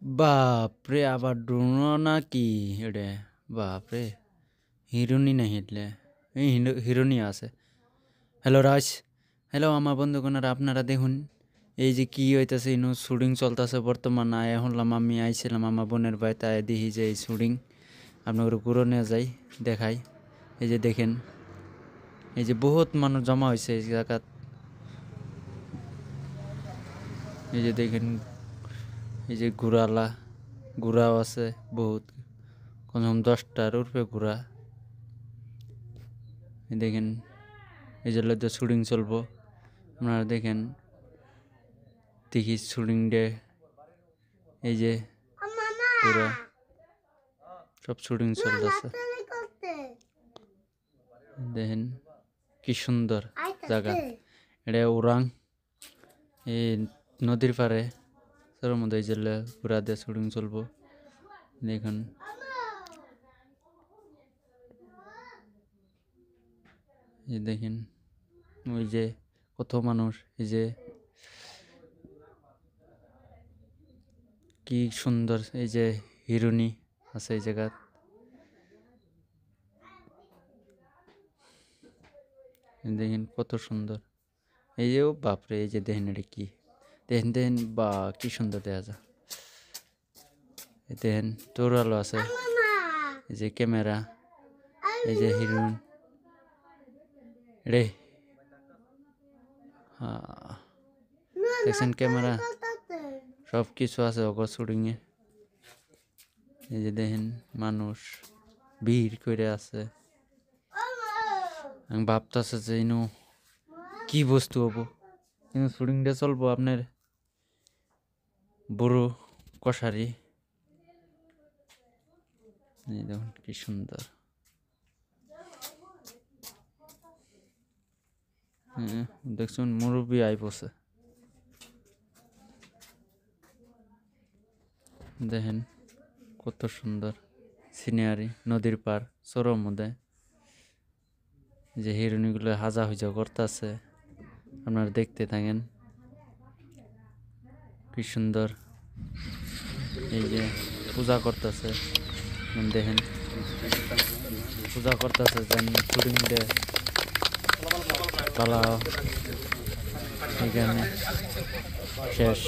बापरे! আবার ড্রোন নাকি এটা? বাপরে! হিরোনি না হিটলে এই হিরোনি আছে। হ্যালো রাজ, হ্যালো আমার বন্ধুগণেরা, আপনারা দেখুন এই যে কি হইতাছে ইনু শুটিং চলতেছে বর্তমান। আয়া হলাম আমি আইছিলাম আমার বোনের বাড়িতে, আয় দেখি যে এই শুটিং আপনাদের ঘুরে নিয়ে যাই দেখাই। এই যে দেখেন, এই যে বহুত মানুষ জমা হয়েছে এই জায়গাত। এই যে দেখেন, এই যে ঘোড়াও আছে বহুত, কমসে কম 10টার উপরে ঘোড়া। দেখেন এই যে লজ্জা শুটিং চলবো, আপনারা দেখেন দেখি শুটিং ডে। এই যে ঘোড়া সব শুটিং চলতেছে, দেখেন কি সুন্দর জায়গা। এটা ওরাং এই নদীর পাড়ে তোর মধ্যে এই যে ঘোড়া দিয়ে শুটিং চলবো। দেখুন এই দেখেন ওই যে কত মানুষ, এই যে কি সুন্দর, এই যে হিরোনি আছে এই জায়গা। দেখেন কত সুন্দর, এই যে বাপরে, এই যে দেখেন এটা কি, দেখেন দেখেন বা কি সুন্দর দেখা যায়। দেখেন তোর আলো আছে, এই যে ক্যামেরা, এই যে হিরোইন রে, দেখছেন ক্যামেরা সব কিছু আছে ওগো শুটিং এ। এই যে দেখেন মানুষ ভিড় করে আছে। আমি ভাবতেছে যে ইনু কি বস্তু হবো, কিন্তু শুটিংটা চলবো আপনার বড় কষারি। এই দেখুন কি সুন্দর, দেখছুন মুরব্বী আই পড়ছে। দেখেন কত সুন্দর সিনারি, নদীর পার চরম মধ্যে যে হিরোইনগুলো হাজা হুজা করতেছে, আপনারা দেখতে থাকেন কি সুন্দর। এই যে পূজা করতেছে, দেখেন পূজা করতেছে যেন শুটিং ডে পালা এখানে শেষ,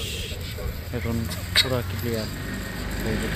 এখন পুরা ক্লিয়ার হয়ে গেল।